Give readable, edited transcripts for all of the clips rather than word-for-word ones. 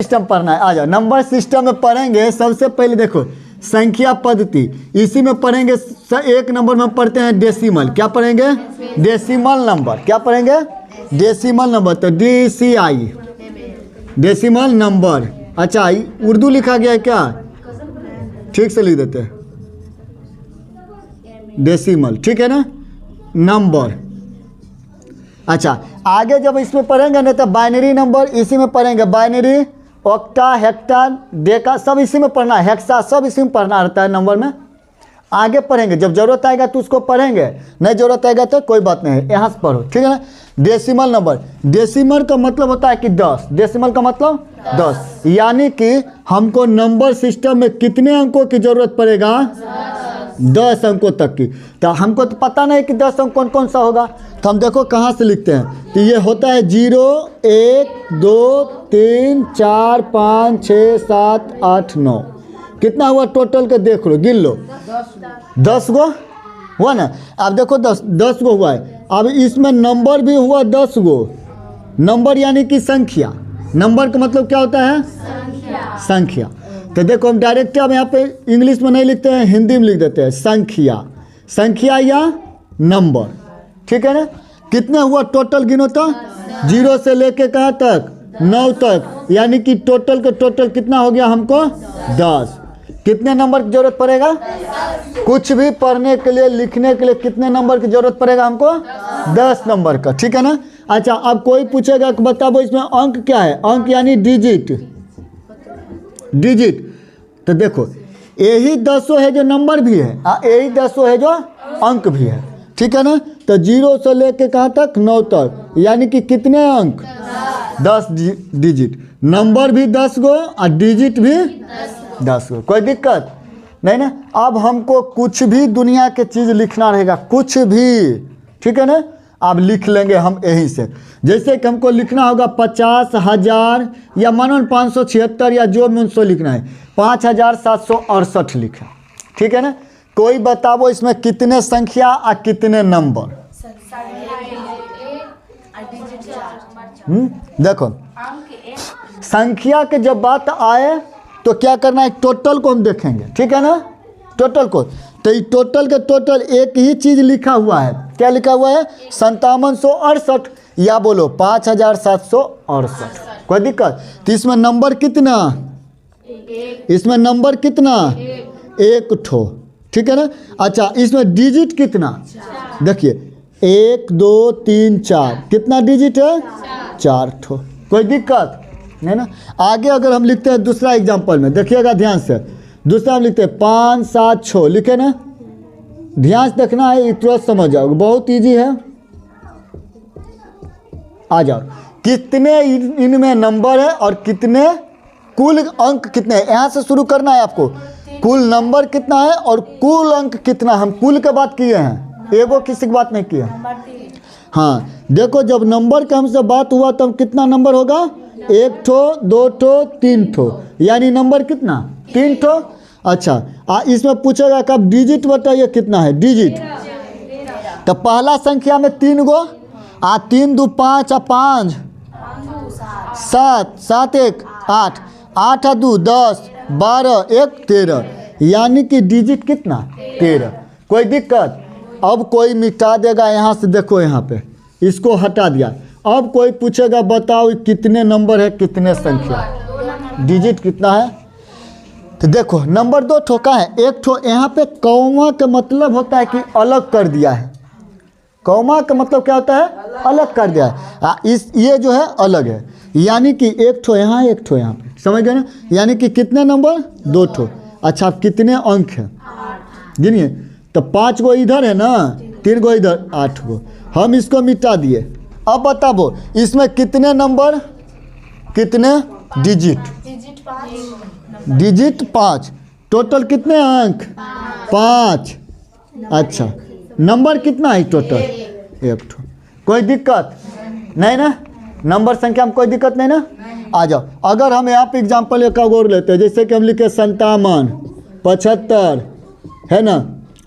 System पढ़ना है। आ जाओ, नंबर सिस्टम में पढ़ेंगे। सबसे पहले देखो संख्या पद्धति, इसी में पढ़ेंगे। एक नंबर में पढ़ते हैं डेसिमल। क्या पढ़ेंगे? Decimal number. क्या पढ़ेंगे? Decimal number. तो DCI डेसिमल नंबर। अच्छा, उर्दू लिखा गया है क्या? ठीक से लिख देते हैं, डेसिमल, ठीक है ना, नंबर। अच्छा, आगे जब इसमें पढ़ेंगे ना तो बाइनरी नंबर इसी में पढ़ेंगे। बाइनरी, ऑक्टा, हेक्टा, डेका सब इसी में पढ़ना है। हेक्सा सब इसी में पढ़ना रहता है नंबर में। आगे पढ़ेंगे, जब जरूरत आएगा तो उसको पढ़ेंगे, नहीं जरूरत आएगा तो कोई बात नहीं है, यहाँ से पढ़ो, ठीक है ना। डेसिमल नंबर, डेसिमल का मतलब होता है कि 10। डेसिमल का मतलब 10, यानी कि हमको नंबर सिस्टम में कितने अंकों की जरूरत पड़ेगा? 10 अंकों तक की। तो हमको तो पता नहीं कि 10 अंक कौन कौन सा होगा, तो हम देखो कहाँ से लिखते हैं। तो ये होता है 0, 1, 2, 3, 4, 5, 6, 7, 8, 9। कितना हुआ टोटल के देख लो, गिन लो। 10 गो हुआ ना। अब देखो 10 गो हुआ है। अब इसमें नंबर भी हुआ 10 गो। नंबर यानी कि संख्या। नंबर का मतलब क्या होता है? संख्या। तो देखो हम डायरेक्ट अब यहाँ पे इंग्लिश में नहीं लिखते हैं, हिंदी में लिख देते हैं संख्या। संख्या या नंबर, ठीक है ना। कितने हुआ टोटल गिनो तो? 0 से लेके कहाँ तक? 9 तक, यानी कि टोटल का टोटल कितना हो गया हमको? 10। कितने नंबर की जरूरत पड़ेगा? कुछ भी पढ़ने के लिए, लिखने के लिए कितने नंबर की जरूरत पड़ेगा हमको? 10 नंबर का, ठीक है ना। अच्छा, अब कोई पूछेगा कि बताओ इसमें अंक क्या है? अंक यानी डिजिट। डिजिट तो देखो यही 10 है जो नंबर भी है, यही 10 है जो अंक भी है, ठीक है ना। तो 0 से लेके कहाँ तक? 9 तक, यानी कि कितने अंक? 10 डिजिट। नंबर भी 10 गो और डिजिट भी 10 गो। कोई दिक्कत नहीं ना। अब हमको कुछ भी दुनिया के चीज़ लिखना रहेगा, कुछ भी, ठीक है ना। अब लिख लेंगे हम यहीं से। जैसे कि हमको लिखना होगा 50, 1000 या मानो 576 या जो भी 900 लिखना है, 5768 लिखा, ठीक है ना। कोई बताओ इसमें कितने संख्या और कितने नंबर? देखो संख्या के जब बात आए तो क्या करना है? टोटल को हम देखेंगे, ठीक है ना। टोटल को, तो ये टोटल के टोटल एक ही चीज़ लिखा हुआ है। क्या लिखा हुआ है? 5768 या बोलो 5768। कोई दिक्कत? तो इसमें नंबर कितना? इसमें नंबर कितना? एक ठो, ठीक है ना। अच्छा, इसमें डिजिट कितना? देखिए 1, 2, 3, 4, कितना डिजिट है? 4 ठो। कोई दिक्कत नहीं ना। आगे अगर हम लिखते हैं दूसरा एग्जाम्पल में, देखिएगा ध्यान से। दूसरा हम लिखते हैं 5, 7, 6, लिखे ना। ध्यान से देखना है, तुरंत समझ जाओगे, बहुत इजी है। आ जाओ, कितने इनमें नंबर है और कितने कुल अंक कितने हैं, यहाँ से शुरू करना है आपको। कुल नंबर कितना है और कुल अंक कितना। हम कुल के बात किए हैं, एगो किसी की बात नहीं किए। हाँ देखो, जब नंबर का हमसे बात हुआ तब कितना नंबर होगा? 1 ठो, 2 ठो, 3 ठो, यानी नंबर कितना? 3 ठो। अच्छा, इसमें पूछेगा कब डिजिट बताइए कितना है डिजिट। तो पहला संख्या में 3 गो, 3 2 5 5 7 7 1 8 8 2 10 12 1 13, यानी कि डिजिट कितना? 13। कोई दिक्कत? अब कोई मिटा देगा यहाँ से, देखो यहाँ पे इसको हटा दिया। अब कोई पूछेगा बताओ कितने नंबर है, कितने संख्या, डिजिट कितना है। तो देखो नंबर 2 ठो का है, 1 ठो यहाँ पे कौमा का मतलब होता है कि अलग कर दिया है। कौमा का मतलब क्या होता है? अलग कर दिया है। ये जो है अलग है, यानी कि 1 ठो यहाँ, 1 ठो यहाँ पे, समझ गए ना। यानी कि कितने नंबर? 2 ठो। अच्छा, कितने अंक हैं गिनिए। तो 5 गो इधर है ना, 3 गो इधर, 8 गो। हम इसको मिटा दिए। अब बताओ इसमें कितने नंबर, कितने डिजिट? डिजिट 5। टोटल कितने अंक? 5। अच्छा, नंबर कितना है टोटल? 1 ठो। कोई दिक्कत नहीं ना, नंबर संख्या में कोई दिक्कत नहीं ना। आ जाओ, अगर हम यहाँ पे एग्जाम्पल एक और लेते हैं, जैसे कि हम लिखे 57 75, है ना।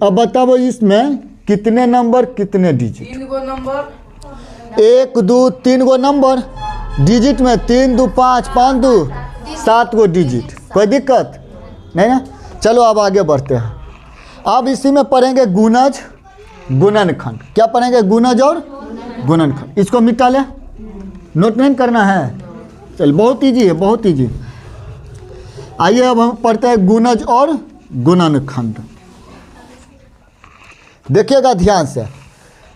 अब बताओ इसमें कितने नंबर, कितने डिजिट? 3 गो नंबर, 1 2 3 गो नंबर। डिजिट में 3 2 5 5 2 7 गो डिजिट, कोई दिक्कत नहीं ना। चलो अब आगे बढ़ते हैं। अब इसी में पढ़ेंगे गुणज गुणनखंड। क्या पढ़ेंगे? गुणज और गुणनखंड। इसको मिटा ले, नोट नहीं करना है। चल बहुत ईजी है, बहुत ईजी। आइए अब हम पढ़ते हैं गुणज और गुणनखंड। देखिएगा ध्यान से,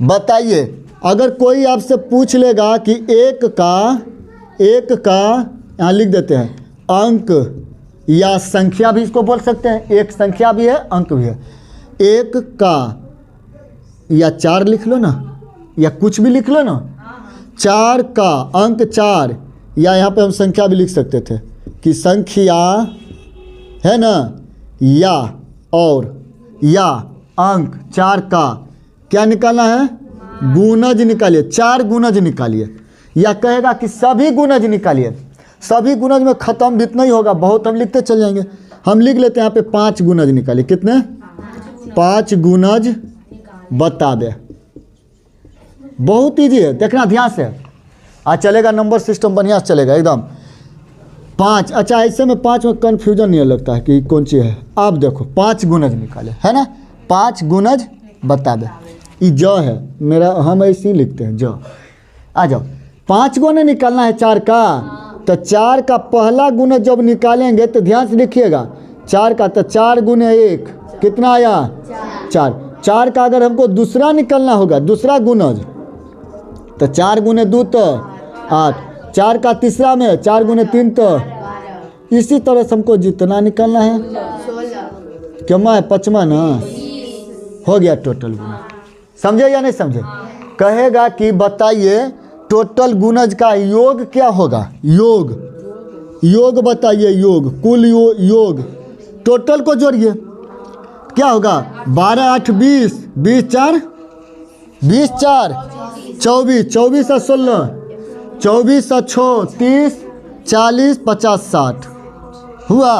बताइए अगर कोई आपसे पूछ लेगा कि एक का यहाँ लिख देते हैं अंक या संख्या भी इसको बोल सकते हैं, एक संख्या भी है अंक भी है। एक का या 4 लिख लो ना, या कुछ भी लिख लो ना। 4 का अंक 4, या यहाँ पे हम संख्या भी लिख सकते थे कि संख्या है ना, या और या अंक 4 का क्या निकालना है? गुणज निकालिए, 4 गुणज निकालिए। या कहेगा कि सभी गुणज निकालिए। सभी गुणज में ख़त्म भी नहीं होगा, बहुत हम लिखते चल जाएंगे। हम लिख लेते हैं यहाँ पे 5 गुणज निकालिए। कितने? 5 गुणज बता दे। बहुत ईजी है, देखना ध्यान से। आज चलेगा नंबर सिस्टम बढ़िया से चलेगा एकदम। 5, अच्छा ऐसे में 5 में कन्फ्यूजन नहीं लगता है कि कौन सी है। अब देखो 5 गुणज निकाले, है ना। 5 गुणज बता दे। ये ज है मेरा, हम ऐसे ही लिखते हैं ज। आ जाओ, 5 गुना निकालना है 4 का। तो 4 का पहला गुणज जब निकालेंगे तो ध्यान से लिखिएगा। 4 का तो 4 गुने 1 कितना आया? 4। 4 का अगर हमको दूसरा निकालना होगा, दूसरा गुणज, तो 4 गुने 2 तो 8। 4 का तीसरा में 4 गुने 3 तो इसी तरह से हमको जितना निकालना है क्या है 5वां ना हो गया टोटल गुणज। समझे या नहीं समझे? कहेगा कि बताइए टोटल गुणज का योग क्या होगा? योग बताइए, योग कुल योग टोटल को जोड़िए, क्या होगा? 12 8 20, 20 4 24, 24 और 16, 24 और 6 30, 40 50 60 हुआ।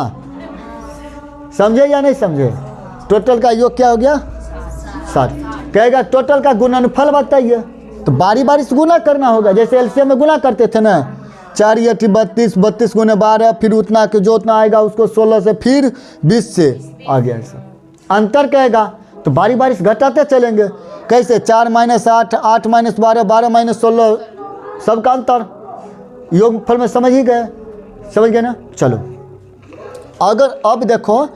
समझे या नहीं समझे? टोटल का योग क्या हो गया? 60। कहेगा टोटल का गुणनफल बताइए, तो बारी बारी से गुना करना होगा। जैसे एलसीएम में गुना करते थे ना, 4 × 32, 32 गुने 12, फिर उतना के जो उतना आएगा उसको 16 से, फिर 20 से आ गया। ऐसा अंतर कहेगा तो बारी बारी से घटाते चलेंगे। कैसे? 4 - 8, 8 - 12, 12 - 16, सबका अंतर योगफल में समझ ही गए, समझ गए ना। चलो अगर अब देखो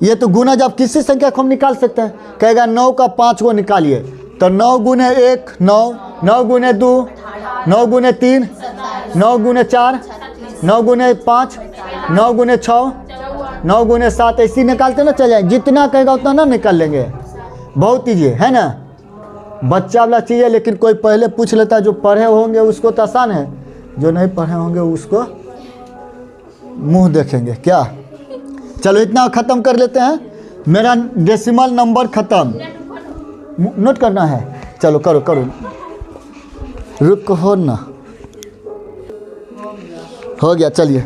ये तो गुणज अब किसी संख्या को हम निकाल सकते हैं। कहेगा 9 का 5 को निकालिए, तो 9 गुने 1 9, 9 गुने 2 9 गुने 3 9 गुने 4 9 गुने 5 9 गुने 6 9 गुने 7, ऐसी निकालते ना चले। जितना कहेगा उतना ना निकाल लेंगे। बहुत ईजी है ना, बच्चा वाला चीज़ है। लेकिन कोई पहले पूछ लेता, जो पढ़े होंगे उसको तो आसान है, जो नहीं पढ़े होंगे उसको मुंह देखेंगे क्या। चलो इतना ख़त्म कर लेते हैं। मेरा डेसिमल नंबर ख़त्म, नोट करना है। चलो करो करो, रुक हो ना, हो गया। चलिए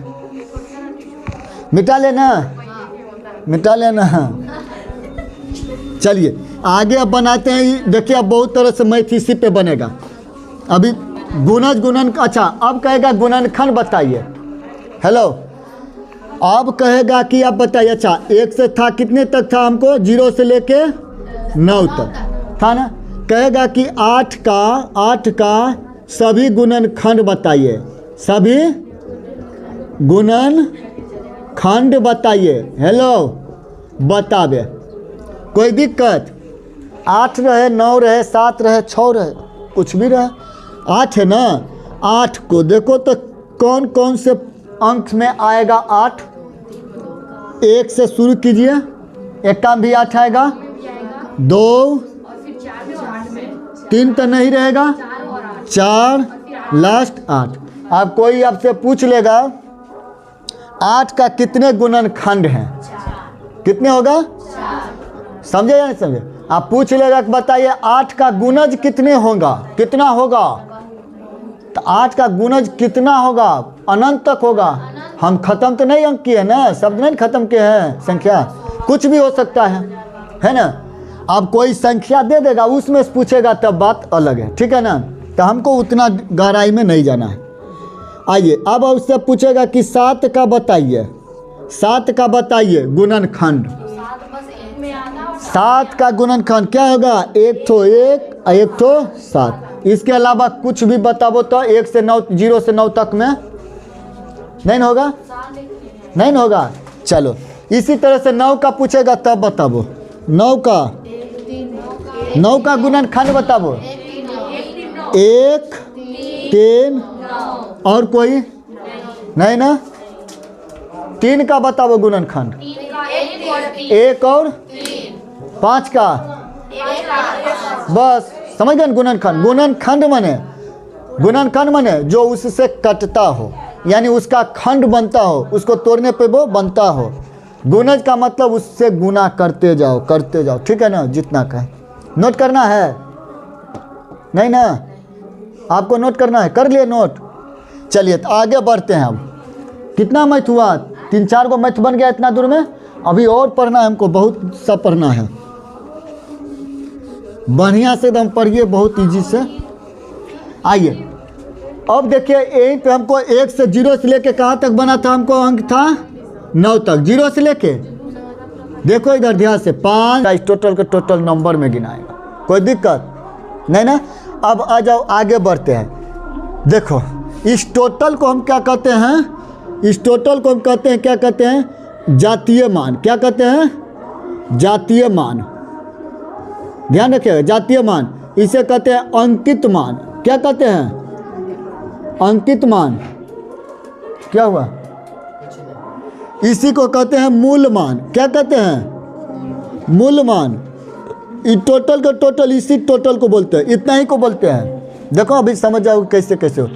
मिटा लेना, मिटा लेना। चलिए आगे अब बनाते हैं। देखिए अब बहुत तरह से मैथ इसी पे बनेगा। अभी गुणज गुणन, अच्छा अब कहेगा गुणनखंड बताइए। हेलो, अब कहेगा कि आप बताइए। अच्छा 1 से था कितने तक था? हमको 0 से लेके 9 तक था ना। कहेगा कि 8 का सभी गुणनखंड बताइए। सभी गुणनखंड बताइए। हेलो बतावे, कोई दिक्कत? 8 रहे, 9 रहे, 7 रहे, 6 रहे, कुछ भी रहे, 8 है ना। 8 को देखो तो कौन कौन से अंक में आएगा 8? 1 से शुरू कीजिए, 1 का भी 8 आएगा, 2 3 तो नहीं रहेगा, 4 लास्ट 8। अब कोई आपसे पूछ लेगा 8 का कितने गुणनखंड हैं? कितने होगा? समझे या नहीं समझे? आप पूछ लेगा कि बताइए 8 का गुणज कितने होगा? कितना होगा? तो 8 का गुणज कितना होगा? अनंत तक होगा। हम खत्म तो नहीं अंक किए ना, शब्द नहीं खत्म किए हैं, संख्या कुछ भी हो सकता है ना। अब कोई संख्या दे देगा, उसमें से पूछेगा तब बात अलग है, ठीक है ना। तो हमको उतना गहराई में नहीं जाना है। आइए अब उससे पूछेगा कि 7 का बताइए, 7 का बताइए गुणनखंड। 7 का गुणनखंड क्या होगा? 1 तो 1 1 तो 7। इसके अलावा कुछ भी बताबो तो 1 से 9 0 से 9 तक में नहीं होगा, नहीं होगा। चलो इसी तरह से 9 का पूछेगा तब बताबो। 9 का गुणनखंड बताबो। 1 3 और कोई नहीं ना। 3 का बताबो गुणनखंड। 1 और 5 का बस समझ गए। गुणनखंड माने जो उससे कटता हो, यानी उसका खंड बनता हो, उसको तोड़ने पे वो बनता हो। गुणज का मतलब उससे गुना करते जाओ ठीक है ना, जितना कहे। नोट करना है नहीं ना, आपको नोट करना है, कर लिए नोट। चलिए तो आगे बढ़ते हैं। अब कितना मैथ हुआ? 3-4 गो मैथ बन गया इतना दूर में। अभी और पढ़ना है हमको, बहुत सा पढ़ना है। बढ़िया से एकदम पढ़िए, बहुत इजी से। आइए अब देखिए, यहीं पे हमको 1 से 0 से लेके कहाँ तक बना था? हमको अंक था 9 तक, 0 से लेके देखो इधर ध्यान से 5 का टोटल के टोटल नंबर में गिनाएगा, कोई दिक्कत नहीं ना। अब आ जाओ आगे बढ़ते हैं। देखो इस टोटल को हम क्या कहते हैं? इस टोटल को हम कहते हैं, क्या कहते हैं? जातीय मान। क्या कहते हैं? जातीय मान। ध्यान रखिएगा, जातीय मान। इसे कहते हैं अंकित मान। क्या कहते हैं? अंकित मान। क्या हुआ? इसी को कहते हैं मूल मान। क्या कहते हैं? मूल मान। टोटल का टोटल इसी टोटल को बोलते हैं, इतना ही को बोलते हैं। देखो अभी समझ जाओ कैसे कैसे हो।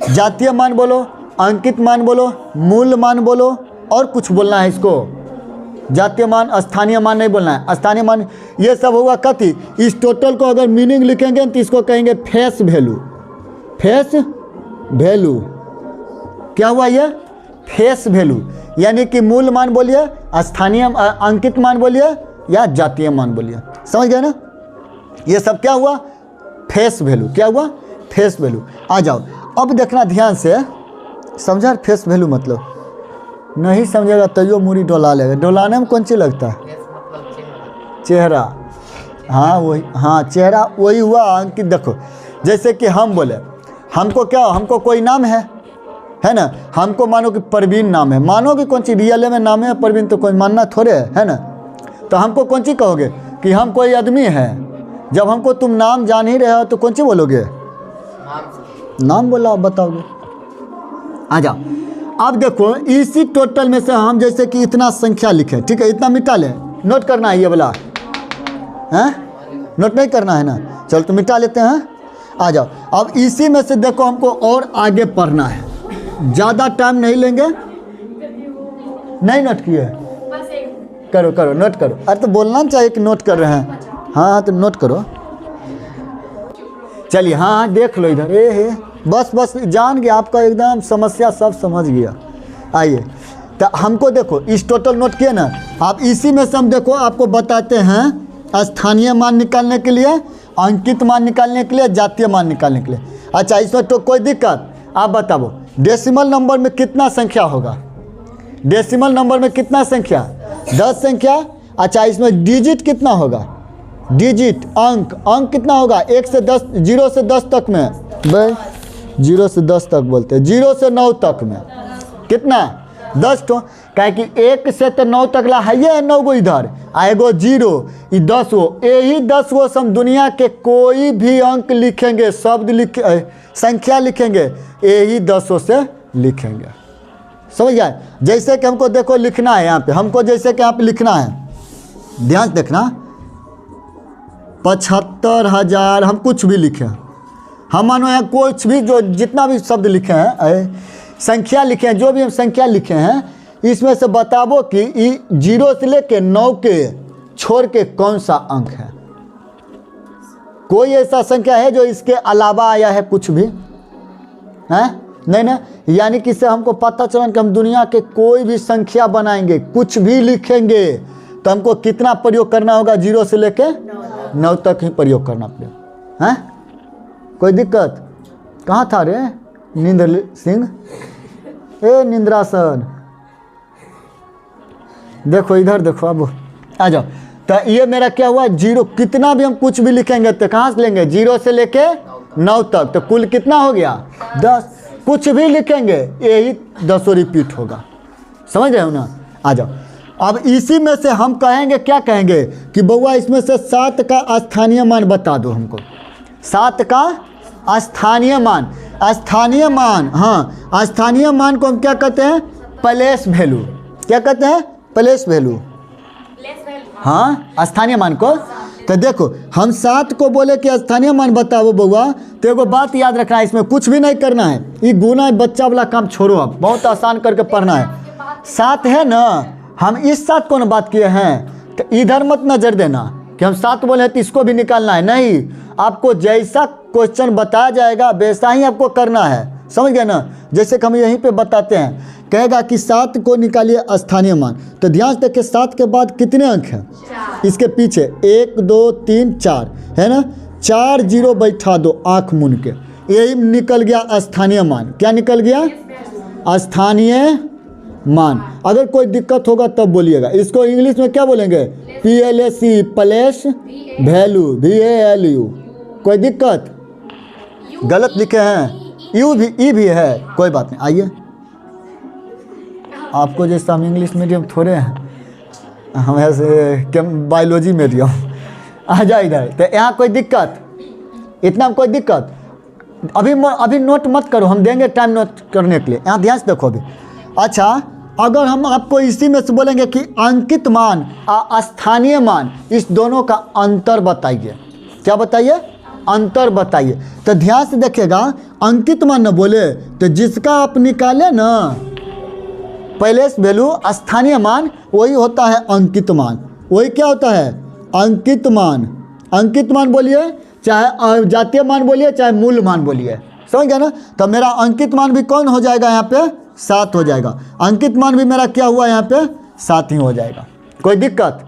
जातीय मान बोलो, अंकित मान बोलो, मूल मान बोलो, और कुछ बोलना है इसको। जातीय मान, स्थानीय मान नहीं बोलना है। स्थानीय मान ये सब होगा कथी? इस टोटल को अगर मीनिंग लिखेंगे तो इसको कहेंगे फेस वैल्यू। फेस वैल्यू क्या हुआ? ये फेस वैल्यू, यानी कि मूल मान बोलिए, स्थानीय अंकित मान बोलिए, या जातीय मान बोलिए। समझ गए ना? ये सब क्या हुआ? Face value. क्या हुआ? Face value. आ जाओ अब देखना ध्यान से, समझा? फेस वैल्यू मतलब नहीं समझेगा तो यो मूरी डोला लेगा। डोलाने में कौन चीज लगता है? चेहरा। हाँ वही, हाँ चेहरा वही हुआ अंकित। देखो जैसे कि हम बोले, हमको क्या, हमको कोई नाम है ना। हमको मानो कि परवीन नाम है, मानो कि कौन सी रियल में नाम है परवीन, तो कोई मानना थोड़े है ना। तो हमको कौन सी कहोगे कि हम कोई आदमी है? जब हमको तुम नाम जान ही रहे हो तो कौन सी बोलोगे? नाम बोला बताओगे। आ जाओ अब देखो इसी टोटल में से हम जैसे कि इतना संख्या लिखे, ठीक है, इतना मिटा लें। नोट करना है ये वाला है, नोट नहीं करना है ना। चलो तो मिटा लेते हैं। आ जाओ अब इसी में से देखो हमको और आगे पढ़ना है, ज़्यादा टाइम नहीं लेंगे। नहीं नोट किए? करो करो नोट करो। अरे तो बोलना चाहिए कि नोट कर रहे हैं। हाँ तो नोट करो। चलिए हाँ देख लो इधर। हे बस जान गया, आपका एकदम समस्या सब समझ गया। आइए तो हमको देखो इस टोटल नोट किए ना आप। इसी में से हम देखो आपको बताते हैं स्थानीय मान निकालने के लिए, अंकित मान निकालने के लिए, जातीय मान निकालने के लिए। अच्छा इसमें तो कोई दिक्कत? आप बताओ डेसिमल नंबर में कितना संख्या होगा? डेसिमल नंबर में कितना संख्या? 10 संख्या। अच्छा इसमें डिजिट कितना होगा? डिजिट अंक कितना होगा? 1 से 10, 0 से 10 तक में भाई, 0 से 10 तक बोलते हैं, 0 से 9 तक में कितना? 10 तो कहे कि 1 से तो 9 तक ला है ये 9 गो इधर, आएगो 0, ये 10 गो। यही 10 गो से हम दुनिया के कोई भी अंक लिखेंगे, शब्द संख्या लिखेंगे, यही 10 से लिखेंगे। समझ गए? जैसे कि हमको देखो लिखना है यहाँ पे, हमको जैसे कि यहाँ पे लिखना है, ध्यान से देखना। 75,000 हम कुछ भी लिखे, हम मानो यहाँ कुछ भी जो जितना भी शब्द लिखे हैं, संख्या लिखे हैं, जो भी हम संख्या लिखे हैं, इसमें से बताबो कि 0 से लेके 9 के छोड़ के कौन सा अंक है। कोई ऐसा संख्या है जो इसके अलावा आया है? कुछ भी है नहीं ना। यानी कि इससे हमको पता चला कि हम दुनिया के कोई भी संख्या बनाएंगे, कुछ भी लिखेंगे, तो हमको कितना प्रयोग करना होगा? 0 से लेके 9 तक ही प्रयोग करना पड़ेगा। हैं कोई दिक्कत? कहाँ था रे नींदर सिंह? ए निंद्रासन, देखो इधर देखो, अब आ जाओ। तो ये मेरा क्या हुआ, 0। कितना भी हम कुछ भी लिखेंगे तो कहाँ से लेंगे, 0 से लेके 9 तक, तो कुल कितना हो गया 10। कुछ भी लिखेंगे यही 10 रिपीट होगा, समझ रहे हो ना। आ जाओ, अब इसी में से हम कहेंगे, क्या कहेंगे कि बउआ इसमें से 7 का स्थानीय मान बता दो हमको। 7 का स्थानीय मान, स्थानीय मान, हाँ स्थानीय मान को हम क्या कहते हैं, प्लेस वैल्यू। क्या कहते हैं, प्लेस वैल्यू। हाँ स्थानीय मान को। तो देखो हम 7 को बोले कि स्थानीय मान बताओ बउआ, तो एगो बात याद रखना है, इसमें कुछ भी नहीं करना है, ये गुना बच्चा वाला काम छोड़ो, अब बहुत आसान करके पढ़ना है। 7 है ना, हम इस 7 को ना बात किए हैं, तो इधर मत नजर देना कि हम 7 बोले हैं तो इसको भी निकालना है, नहीं। आपको जैसा क्वेश्चन बताया जाएगा वैसा ही आपको करना है, समझ गए ना। जैसे कि हम यहीं पे बताते हैं, कहेगा कि 7 को निकालिए स्थानीय मान, तो ध्यान से देखिए 7 के बाद कितने अंक हैं, इसके पीछे 1 2 3 4 है ना, 4 0 बैठा दो आँख मून के, यही निकल गया स्थानीय मान। क्या निकल गया, स्थानीय मान। अगर कोई दिक्कत होगा तब बोलिएगा। इसको इंग्लिश में क्या बोलेंगे, PLAC, प्लेस वैल्यू, VALU। कोई दिक्कत, गलत लिखे हैं, यू भी ई भी है, कोई बात नहीं। आइए, आपको जैसा हम इंग्लिश मीडियम थोड़े हैं, हम ऐसे बायोलॉजी मीडियम। आ जाए इधर, तो यहाँ कोई दिक्कत, इतना कोई दिक्कत अभी नोट मत करो, हम देंगे टाइम नोट करने के लिए। यहाँ ध्यान से देखो अभी। अच्छा, अगर हम आपको इसी में से बोलेंगे कि अंकित मान और स्थानीय मान, इस दोनों का अंतर बताइए। क्या बताइए, अंतर बताइए। तो ध्यान से देखिएगा, अंकित मान न बोले तो जिसका आप निकाले ना प्लेस वैल्यू स्थानीय मान, वही होता है अंकित मान। वही क्या होता है, अंकित मान। अंकित मान बोलिए, चाहे जातीय मान बोलिए, चाहे मूल मान बोलिए, समझ गया ना। तो मेरा अंकित मान भी कौन हो जाएगा, यहाँ पे 7 हो जाएगा। अंकित मान भी मेरा क्या हुआ, यहाँ पे 7 ही हो जाएगा। कोई दिक्कत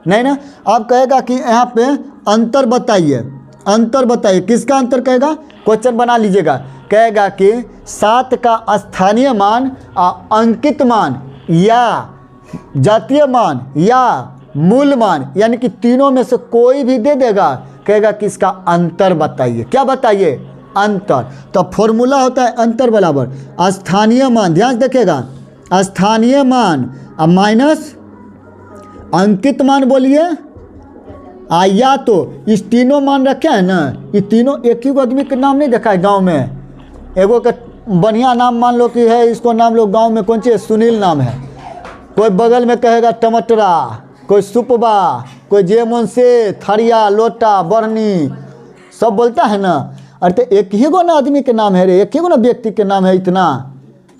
नहीं ना। आप कहेगा कि यहाँ पे अंतर बताइए, अंतर बताइए, किसका अंतर कहेगा, क्वेश्चन बना लीजिएगा। कहेगा कि 7 का स्थानीय मान और अंकित मान या जातीय मान या मूल मान, यानी कि तीनों में से कोई भी दे देगा, कहेगा कि इसका अंतर बताइए। क्या बताइए, अंतर। तो फॉर्मूला होता है अंतर बराबर स्थानीय मान। ध्यान से देखिएगा, स्थानीय मान और माइनस अंकित मान बोलिए, या तो इस तीनों मान रखे हैं ना, ये तीनों एक ही आदमी के नाम नहीं देखा है गांव में। एगो का बढ़िया नाम मान लो कि है, इसको नाम लो गांव में कौन सी, सुनील नाम है। कोई बगल में कहेगा टमाटरा, कोई सुपबा, कोई जेमन से, थरिया, लोटा, बरनी, सब बोलता है ना। अरे तो एक ही गो ना आदमी के नाम है रे, एक ही गो ना व्यक्ति के नाम है। इतना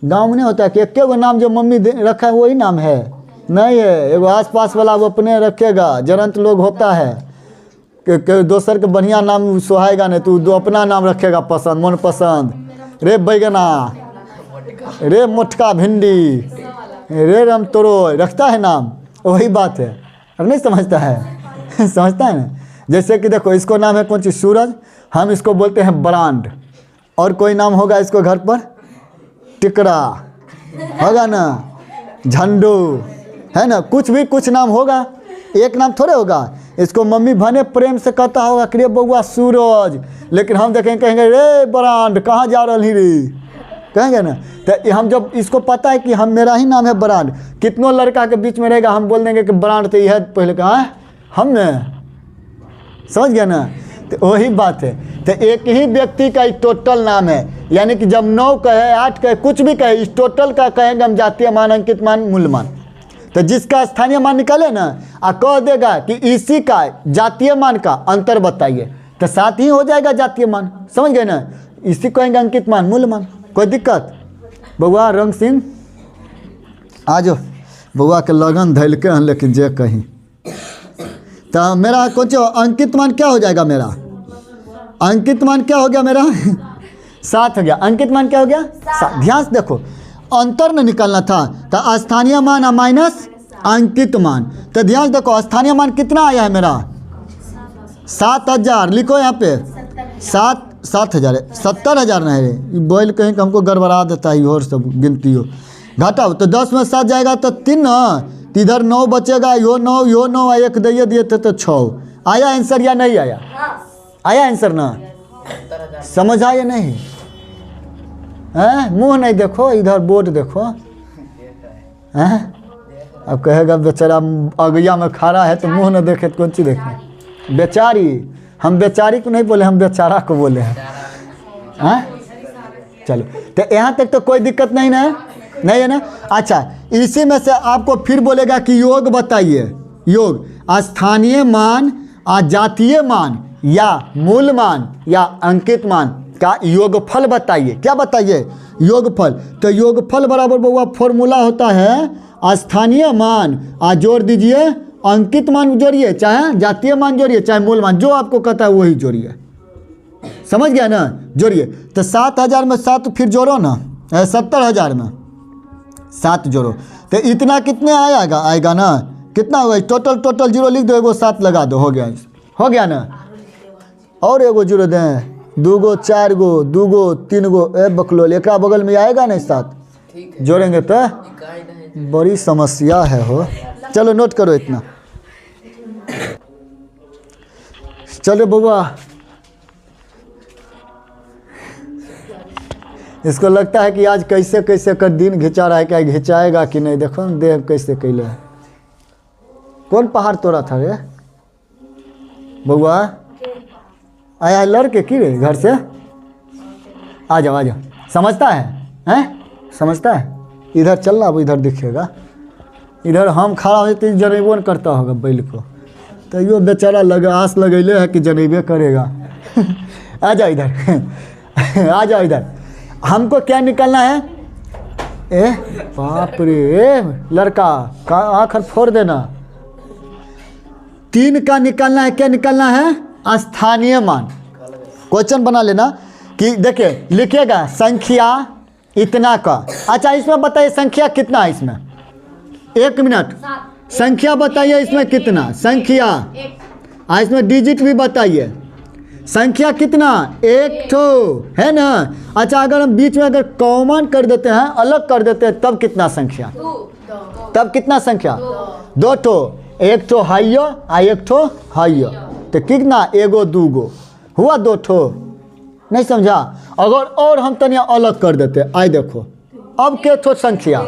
गांव में नहीं होता है कि एक गो नाम जो मम्मी रखा है वही नाम है, नहीं है। एगो आस पास वाला वो अपने रखेगा, जरंत लोग होता है कि दोसर के बढ़िया नाम सुहाएगा नहीं, तू दो अपना नाम रखेगा पसंद, मन पसंद। रे बैगना, रे मोटका भिंडी, रे राम तोरो, रखता है नाम, वही बात है। अब नहीं समझता है समझता है ना। जैसे कि देखो इसको नाम है कौन सी, सूरज, हम इसको बोलते हैं ब्रांड। और कोई नाम होगा इसको घर पर, टिकरा होगा ना, झंडू है ना, कुछ भी कुछ नाम होगा, एक नाम थोड़े होगा। इसको मम्मी भने प्रेम से कहता होगा कि रे बउआ सूरज, लेकिन हम देखेंगे कहेंगे रे ब्रांड, कहाँ जा रही रे, कहेंगे ना। तो हम जब इसको पता है कि हम मेरा ही नाम है ब्रांड, कितनों लड़का के बीच में रहेगा, हम बोल देंगे कि ब्रांड तो यह पहले कहा हमने, समझ गया ना। तो वही बात है। तो एक ही व्यक्ति का ही टोटल नाम है, यानी कि जब 9 कहे 8 कहे कुछ भी कहे, इस टोटल का कहेंगे हम जातीय मान, अंकित मान, मूल मान। तो जिसका स्थानीय मान निकाले ना, कह देगा कि इसी का जातीय मान का अंतर बताइए, तो 7 ही हो जाएगा जातीय मान, समझ गए ना। इसी कहेंगे अंकित मान, मूल मान। कोई दिक्कत। बउआ रंग सिंह आज बउआ के लगन धैल के हैं, लेकिन जे कहीं तो मेरा कुछ अंकित मान क्या हो जाएगा, मेरा अंकित मान क्या हो गया, मेरा 7 हो गया। अंकित मान क्या हो गया, 7। ध्यान से देखो, अंतर न निकालना था, तो स्थानीय मान माइनस अंकित मान। तो ध्यान से देखो स्थानीय मान कितना आया है मेरा, 7000। लिखो यहाँ पे 7 7,000 है, 70,000 नहीं रे, बोल कहीं कि हमको गड़बड़ा देता है और सब गिनती हो। घटाओ तो 10 में 7 जाएगा तो 3 ना, तो इधर 9 बचेगा, यो 9 एक दिए दिए थे तो 6। आया आंसर या नहीं आया? आया आंसर ना? समझ आया नहीं? हैं? मुँह नहीं देखो, इधर बोर्ड देखो। हैं? अब कहेगा बेचारा अगैया में खड़ा है तो मुँह न देखे तो कौन सी देखे? बेचारी, हम बेचारी को नहीं बोले, हम बेचारा को बोले हैं। चलो तो यहाँ तक तो कोई दिक्कत नहीं ना, नहीं है ना? अच्छा, इसी में से आपको फिर बोलेगा कि योग बताइए। योग स्थानीय मान, जातीय मान या मूल मान या अंकित मान का योगफल बताइए। क्या बताइए? योगफल। तो योगफल बराबर बउआ फॉर्मूला होता है स्थानीय मान जोड़ दीजिए, अंकित मान जोड़िए, चाहे जातीय मान जोड़िए, चाहे मूल मान, जो आपको कहता है वही जोड़िए। समझ गया ना? जोड़िए। तो 7,000 में 7 फिर जोड़ो ना, 70,000 में 7 जोड़ो तो इतना कितने आएगा ना? कितना होगा? टोटल जीरो लिख दो, एगो 7 लगा दो, हो गया ना? और एगो जीरो दें, 2 गो 4 गो 2 गो 3 गो बकलोल एक बगल में आएगा ना 7, जोड़ेंगे तो बड़ी समस्या है हो। चलो नोट करो इतना। चलो बउआ, इसको लगता है कि आज कैसे कैसे कर दिन घिंचा रहा है, क्या घिंचाएगा कि नहीं? देखो न देह कैसे कैले है। कौन पहाड़ तोड़ा था रे बउआ? आया है लड़के की रे घर से? आ जाओ। समझता है? समझता है? इधर चलना, अब इधर दिखेगा। इधर हम खड़ा हो तो जनेबो न करता होगा बैल को, तो यो बेचारा आस लगैले है कि जनेबे करेगा। आ जाओ इधर। आ जाओ इधर। हमको क्या निकलना है? बाप रे लड़का का आखिर फोड़ देना। 3 का निकलना है। क्या निकलना है? स्थानीय मान। क्वेश्चन बना लेना कि देखिए लिखिएगा संख्या इतना का। अच्छा इसमें बताइए संख्या कितना है इसमें? 1 मिनट, संख्या बताइए इसमें कितना संख्या? इसमें डिजिट भी बताइए। संख्या कितना? 1 ठो है ना? अच्छा अगर हम बीच में अगर कॉमन कर देते हैं, अलग कर देते हैं, तब कितना संख्या? तब कितना संख्या? 2 ठो, 1 ठो हाइयो 1 ठो हाइयो, तो कितना? 1 2 हुआ 2 ठो। नहीं समझा? अगर और हम तनिया अलग कर देते, आई देखो अब के ठो संख्या?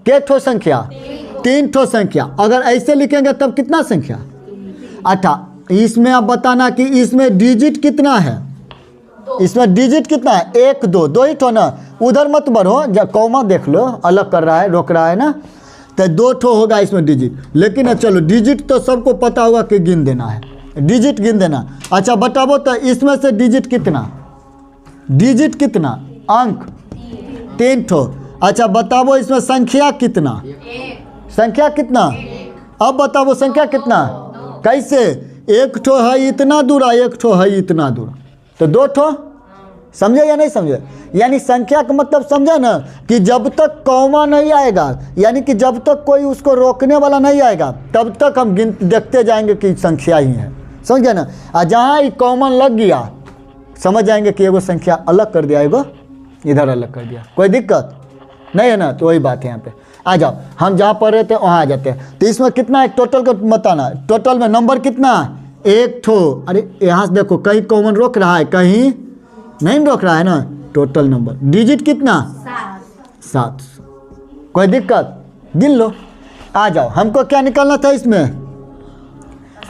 के ठो संख्या? 3 ठो संख्या। अगर ऐसे लिखेंगे तब कितना संख्या? अच्छा इसमें आप बताना कि इसमें डिजिट कितना है? इसमें डिजिट कितना है? 1 2 ही ठो ना, उधर मत बढ़ो, जब कॉमा देख लो, अलग कर रहा है, रोक रहा है ना, तो 2 ठो होगा इसमें डिजिट। लेकिन चलो डिजिट तो सबको पता होगा कि गिन देना है, डिजिट गिन देना। अच्छा बताओ तो इसमें से डिजिट कितना? डिजिट कितना? अंक 3 ठो। अच्छा बताओ इसमें संख्या कितना? संख्या कितना? अब बताओ संख्या कितना? कैसे? 1 ठो है इतना दूर, 1 ठो है इतना दूर, तो 2 ठो। समझे या नहीं समझे? यानी संख्या का मतलब समझा ना कि जब तक कॉमा नहीं आएगा, यानी कि जब तक कोई उसको रोकने वाला नहीं आएगा, तब तक हम देखते जाएंगे कि संख्या ही है। समझ गया ना? और जहाँ ही कॉमन लग गया समझ जाएंगे कि एगो संख्या अलग कर दिया, एगो इधर अलग कर दिया। कोई दिक्कत नहीं है ना? तो वही बात है। यहाँ पे आ जाओ, हम जहाँ पढ़ रहे थे वहाँ आ जाते हैं। तो इसमें कितना है टोटल का बताना? टोटल में नंबर कितना? 1 ठो। अरे यहाँ से देखो कहीं कॉमन रोक रहा है, कहीं नहीं रोक रहा है ना। टोटल नंबर डिजिट कितना? 7। कोई दिक्कत? गिन लो। आ जाओ, हमको क्या निकालना था इसमें?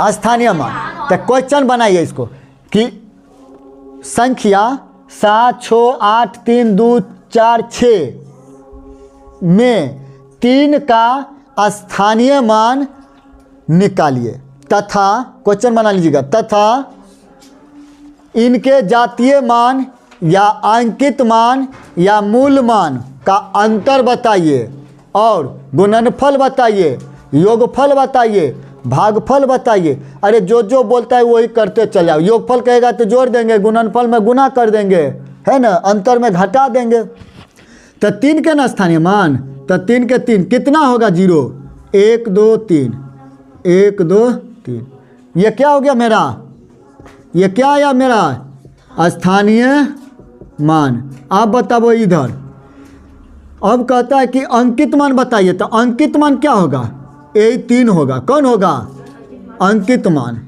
स्थानीय मान। तो क्वेश्चन बनाइए इसको कि संख्या 7 6 8 3 2 4 6 में 3 का स्थानीय मान निकालिए तथा, क्वेश्चन बना लीजिएगा, तथा इनके जातीय मान या अंकित मान या मूल मान का अंतर बताइए और गुणनफल बताइए, योगफल बताइए, भागफल बताइए। अरे जो बोलता है वही करते चले जाओ। योगफल कहेगा तो जोड़ देंगे, गुणनफल में गुना कर देंगे, है ना, अंतर में घटा देंगे। तो 3 के ना स्थानीय मान, तो 3 के 3 कितना होगा? 0 1 2 3 1 2 3। ये क्या हो गया मेरा? ये क्या आया मेरा? स्थानीय मान। आप बताओ इधर। अब कहता है कि अंकित मान बताइए, तो अंकित मान क्या होगा? यही 3 होगा। कौन होगा? अंकित मान।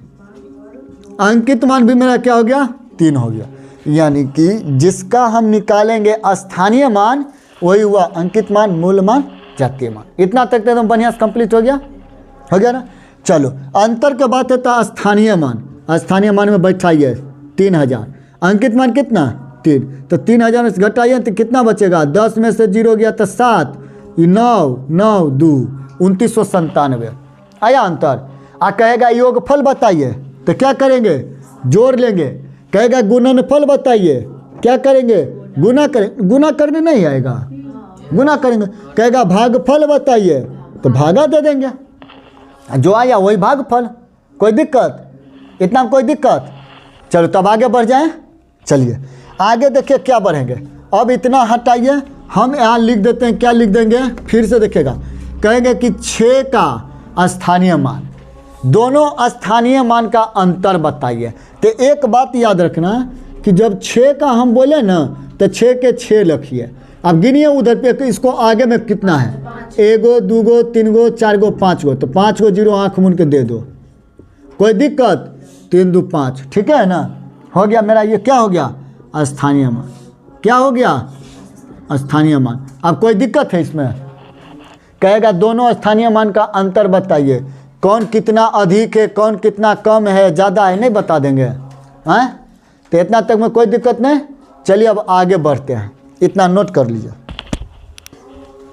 अंकित मान भी मेरा क्या हो गया? 3 हो गया। यानी कि जिसका हम निकालेंगे स्थानीय मान वही हुआ अंकित मान, मूल मान, जातीय मान। इतना तक तो एकदम बढ़िया से कंप्लीट हो गया ना। चलो अंतर के बात है तो स्थानीय मान, स्थानीय मान में बैठाइए 3000। अंकित मान कितना? 3। तो 3000 में से घटाइए तो कितना बचेगा? 10 में से 0 गया तो 7, 9, 9, 2, 2997 आया अंतर। कहेगा योगफल बताइए तो क्या करेंगे? जोड़ लेंगे। कहेगा गुणनफल बताइए, क्या करेंगे? गुना करें। गुना करने नहीं आएगा, गुना करेंगे। कहेगा भागफल बताइए तो भागा दे देंगे, जो आया वही भागफल। कोई दिक्कत? इतना में कोई दिक्कत? चलो तब आगे बढ़ जाएं। चलिए आगे देखिए क्या बढ़ेंगे। अब इतना हटाइए, हम यहाँ लिख देते हैं। क्या लिख देंगे? फिर से देखिएगा। कहेंगे कि 6 का स्थानीय मान, दोनों स्थानीय मान का अंतर बताइए। तो एक बात याद रखना कि जब 6 का हम बोले ना तो 6 के 6 लिखिए। अब गिनिए उधर पे, इसको आगे में कितना है? 1 गो, 2 गो, 3 गो, 4 गो, 5 गो। तो 5 गो 0 आँख मूंद के दे दो, कोई दिक्कत? 3 2 5, ठीक है ना? हो गया मेरा। ये क्या हो गया? स्थानीय मान। क्या हो गया? स्थानीय मान। अब कोई दिक्कत है इसमें? कहेगा दोनों स्थानीय मान का अंतर बताइए, कौन कितना अधिक है, कौन कितना कम है, ज़्यादा है, नहीं बता देंगे हैं? तो इतना तक में कोई दिक्कत नहीं। चलिए अब आगे बढ़ते हैं, इतना नोट कर लीजिए।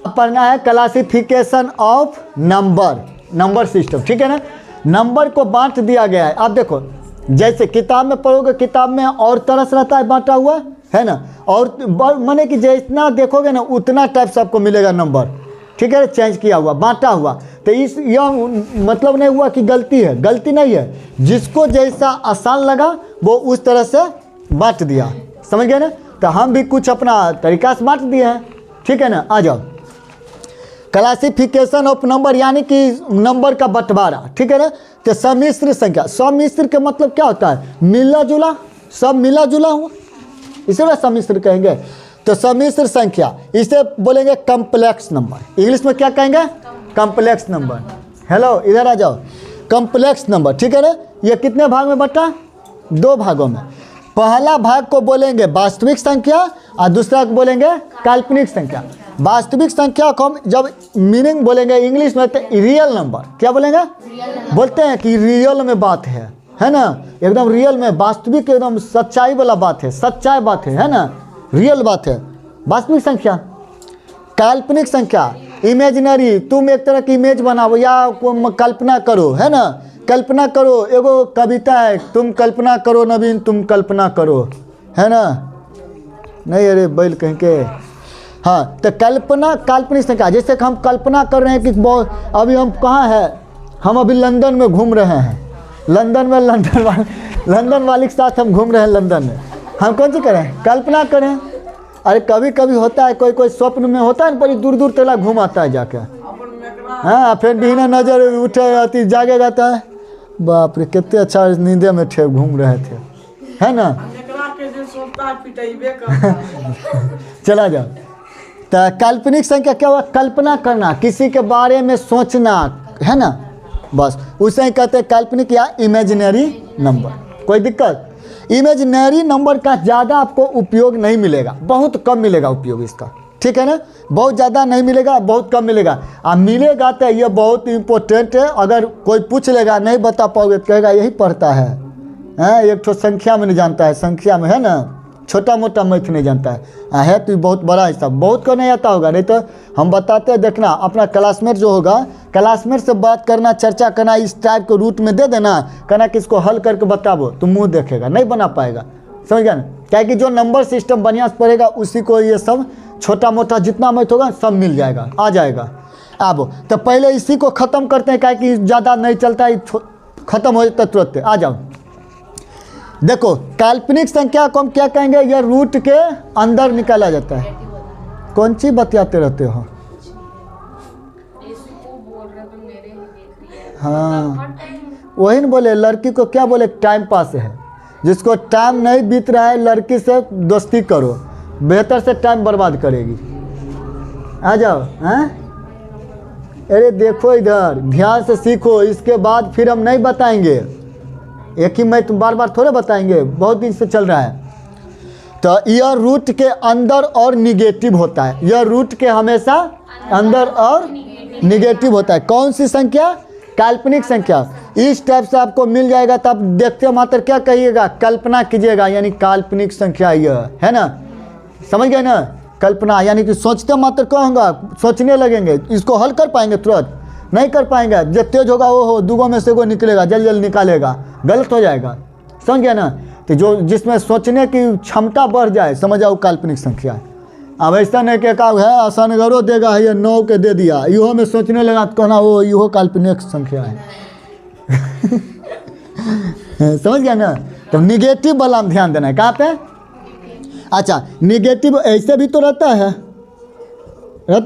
अब पढ़ना है classification of number, number system, ठीक है ना। नंबर को बांट दिया गया है। आप देखो जैसे किताब में पढ़ोगे, किताब में और तरह से रहता है बांटा हुआ, है ना। और माने कि जितना देखोगे ना उतना टाइप से आपको मिलेगा नंबर, ठीक है। चेंज किया हुआ, बांटा हुआ। तो इस यह मतलब नहीं हुआ कि गलती है, गलती नहीं है। जिसको जैसा आसान लगा वो उस तरह से बांट दिया, समझ गए ना। तो हम भी कुछ अपना तरीका से बांट दिए हैं, ठीक है ना। आ जाओ क्लासिफिकेशन ऑफ नंबर, यानी कि नंबर का बंटवारा, ठीक है ना। तो सम्मिश्र संख्या, सम्मिश्र के मतलब क्या होता है? मिला जुला, सब मिला जुला हुआ, इसलिए सम्मिश्र कहेंगे। तो सम्मिश्र संख्या, इसे बोलेंगे कॉम्प्लेक्स नंबर। इंग्लिश में क्या कहेंगे? Complex number. हेलो इधर आ जाओ। कॉम्प्लेक्स नंबर, ठीक है ना। ये कितने भाग में बटा? 2 भागों में। पहला भाग को बोलेंगे वास्तविक संख्या और दूसरा को बोलेंगे काल्पनिक संख्या। वास्तविक संख्या को हम जब मीनिंग बोलेंगे इंग्लिश में तो रियल नंबर, क्या बोलेंगे? बोलते हैं कि रियल में बात है ना, एकदम रियल में, वास्तविक एकदम सच्चाई वाला बात है, सच्चाई बात है ना, रियल बात है वास्तविक संख्या। काल्पनिक संख्या इमेजिनरी, तुम एक तरह की इमेज बनाओ या कल्पना करो, है ना। कल्पना करो, एगो कविता है, तुम कल्पना करो नवीन, तुम कल्पना करो, है ना। नहीं अरे बैल कहीं के। हाँ तो कल्पना काल्पनिक संख्या, जैसे कि हम कल्पना कर रहे हैं कि बहुत, अभी हम कहाँ हैं? हम अभी लंदन में घूम रहे हैं। लंदन में लंदन वाली के साथ हम घूम रहे हैं लंदन में। हम कौन सी करें? कल्पना करें। अरे कभी कभी होता है, कोई कोई स्वप्न में होता है, बड़ी दूर दूर तक घूम आता है जाके। हाँ फिर बिना नजर उठे आती जागे जाता है। बाप रे कितने अच्छा नींदे में थे, घूम रहे थे, है ना। चला जाओ। तो काल्पनिक संख्या क्या हुआ? कल्पना करना, किसी के बारे में सोचना, है ना, बस उसे ही कहते हैं काल्पनिक या इमेजिनरी नंबर। कोई दिक्कत? इमेजिनरी नंबर का ज़्यादा आपको उपयोग नहीं मिलेगा, बहुत कम मिलेगा उपयोग इसका, ठीक है ना। बहुत ज़्यादा नहीं मिलेगा, बहुत कम मिलेगा। अब मिलेगा तो ये बहुत इम्पोर्टेंट है। अगर कोई पूछ लेगा नहीं बता पाओगे तो कहेगा यही पढ़ता है, एक तो संख्या में नहीं जानता है, संख्या में, है ना, छोटा मोटा मैथ नहीं जानता है तो बहुत बड़ा हिस्सा, बहुत को नहीं आता होगा। नहीं तो हम बताते हैं, देखना अपना क्लासमेट जो होगा, क्लासमेट से बात करना, चर्चा करना, इस टाइप के रूट में दे देना, कहना कि इसको हल करके बताओ, तो मुंह देखेगा, नहीं बना पाएगा, समझ गया ना। क्या कि जो नंबर सिस्टम बढ़िया से पड़ेगा उसी को ये सब छोटा मोटा जितना मैथ होगा सब मिल जाएगा, आ जाएगा। अब तो पहले इसी को ख़त्म करते हैं, क्या कि ज़्यादा नहीं चलता है, ख़त्म हो जाता तुरंत। आ जाओ देखो काल्पनिक संख्या को हम क्या कहेंगे? यह रूट के अंदर निकाला जाता है। कौन सी बतियाते रहते हो? हाँ वही न बोले, लड़की को क्या बोले? टाइम पास है। जिसको टाइम नहीं बीत रहा है लड़की से दोस्ती करो, बेहतर से टाइम बर्बाद करेगी। आ जाओ। हैं? अरे देखो इधर, ध्यान से सीखो, इसके बाद फिर हम नहीं बताएंगे, एक ही मैं तुम बार बार थोड़े बताएंगे, बहुत दिन से चल रहा है। तो यह रूट के अंदर और निगेटिव होता है, यह रूट के हमेशा अंदर और निगेटिव होता है। कौन सी संख्या? काल्पनिक संख्या। इस टाइप से आपको मिल जाएगा तो आप देखते मात्र क्या कहिएगा? कल्पना कीजिएगा, यानी काल्पनिक संख्या यह है ना, समझ गए ना? कल्पना यानी कि सोचते मात्र क्या होगा, सोचने लगेंगे, इसको हल कर पाएंगे तुरंत नहीं कर पाएंगे। जब तेज होगा वो हो दूगों में से वो निकलेगा, जल्द जल्द निकालेगा, गलत हो जाएगा, समझ गया ना? तो जो जिसमें सोचने की क्षमता बढ़ जाए, समझ आओ काल्पनिक संख्या है। अब ऐसा नहीं कि का है आसानगरो देगा है, ये 9 के दे दिया, इहो में सोचने लगा तो कहना वो इहो काल्पनिक संख्या है। समझ गया ना? तो निगेटिव वाला हम ध्यान देना है, कहाँ पे? अच्छा, निगेटिव ऐसे भी तो रहता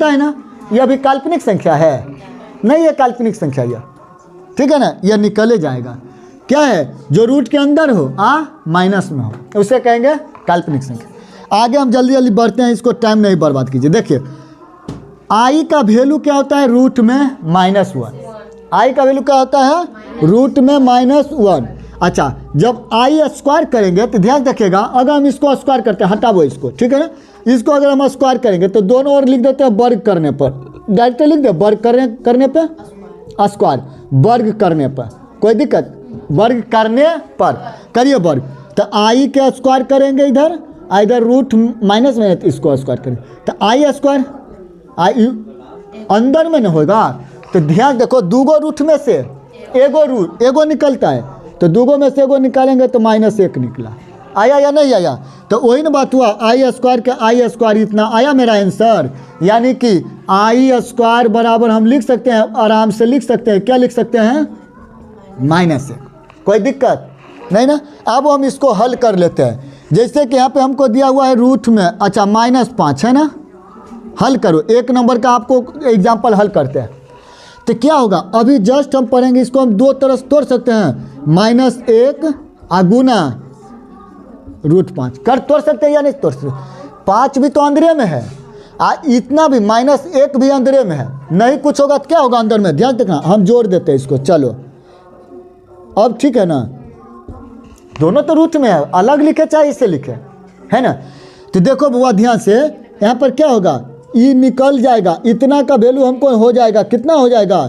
है ना, यह भी काल्पनिक संख्या है नहीं, ये काल्पनिक संख्या यह, ठीक है ना? यह निकले जाएगा। क्या है? जो रूट के अंदर हो माइनस में हो, उसे कहेंगे काल्पनिक संख्या। आगे हम जल्दी जल्दी बढ़ते हैं, इसको टाइम नहीं बर्बाद कीजिए। देखिए आई का वैल्यू क्या होता है? रूट में -1। आई का वैल्यू क्या होता है? रूट में -1। अच्छा, जब आई स्क्वायर करेंगे तो ध्यान रखिएगा, अगर हम इसको स्क्वायर करते हैं, हटाओ इसको, ठीक है ना? इसको अगर हम स्क्वायर करेंगे तो दोनों ओर लिख देते हैं वर्ग करने पर, डायरेक्ट लिख दे वर्ग करने पे स्क्वायर, वर्ग करने पर कोई दिक्कत? वर्ग करने पर करिए वर्ग। तो आई के स्क्वायर करेंगे इधर, इधर रूट माइनस में, तो इसको स्क्वायर करेंगे तो आई स्क्वायर, आई अंदर में न होगा। तो ध्यान देखो, दूगो रूट में से एगो निकलता है, तो दूगो में से एगो निकालेंगे तो -1 निकला। आया या नहीं आया? तो वही ना बात हुआ, आई स्क्वायर के आई स्क्वायर इतना आया मेरा आंसर। यानी कि आई स्क्वायर बराबर हम लिख सकते हैं, आराम से लिख सकते हैं, क्या लिख सकते हैं? -1। कोई दिक्कत नहीं ना? अब हम इसको हल कर लेते हैं। जैसे कि यहाँ पे हमको दिया हुआ है रूट में, अच्छा -5 है ना, हल करो। 1 नंबर का आपको एग्जाम्पल हल करते हैं तो क्या होगा? अभी जस्ट हम पढ़ेंगे, इसको हम दो तरह से तोड़ सकते हैं, -1 गुना √5 कर तोड़ सकते हैं या नहीं तोड़ सकते? 5 भी तो अंदर में है, इतना भी -1 भी अंदर में है, नहीं कुछ होगा तो क्या होगा अंदर में? ध्यान देखना, हम जोड़ देते हैं इसको। चलो अब ठीक है ना, दोनों तो रूट में है, अलग लिखे चाहे इसे लिखे, है ना? तो देखो बुआ ध्यान से, यहाँ पर क्या होगा? ई निकल जाएगा, इतना का वैल्यू हमको हो जाएगा, कितना हो जाएगा?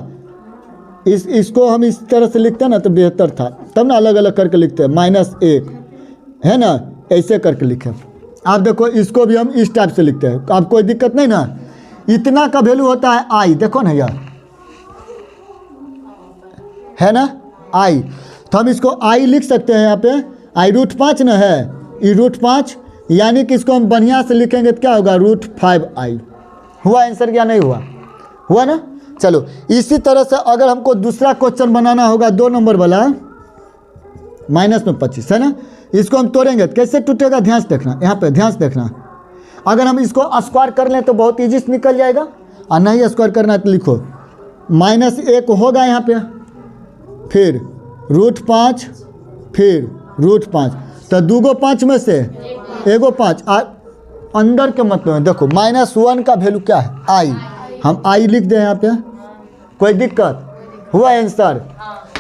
इसको हम इस तरह से लिखते हैं ना तो बेहतर था, तब ना अलग अलग करके लिखते हैं, -1 है ना, ऐसे करके लिखे। आप देखो इसको भी हम इस टाइप से लिखते हैं, अब कोई दिक्कत नहीं ना? इतना का वैल्यू होता है आई, देखो ना यार, है ना आई, तो हम इसको आई लिख सकते हैं यहाँ पे, आई √5 ना है, ई √5, यानी कि इसको हम बढ़िया से लिखेंगे तो क्या होगा? √5i। हुआ आंसर क्या? नहीं हुआ? हुआ ना? चलो इसी तरह से अगर हमको दूसरा क्वेश्चन बनाना होगा 2 नंबर वाला, -25 है ना, इसको हम तोड़ेंगे तो कैसे टूटेगा? ध्यान से देखना, यहाँ पे ध्यान से देखना। अगर हम इसको स्क्वायर कर लें तो बहुत ईजी से निकल जाएगा, और नहीं स्क्वायर करना है तो लिखो -1 होगा यहाँ पे, फिर √5, फिर √5, तो दूगो 5 में से एगो 5 अंदर के मतलब है। देखो -1 का वैल्यू क्या है? आई, हम आई लिख दें यहाँ पे, कोई दिक्कत? हुआ आंसर?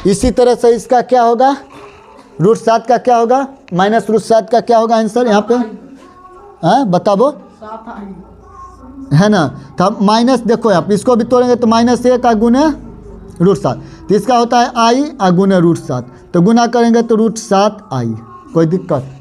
इसी तरह से इसका क्या होगा? √7 का क्या होगा? -√7 का क्या होगा आंसर यहाँ पे? हाँ बताओ, है ना? तो हम माइनस, देखो आप इसको भी तोड़ेंगे तो -1 गुने √7, तो इसका होता है आई गुने √7, तो गुना करेंगे तो √7i। कोई दिक्कत?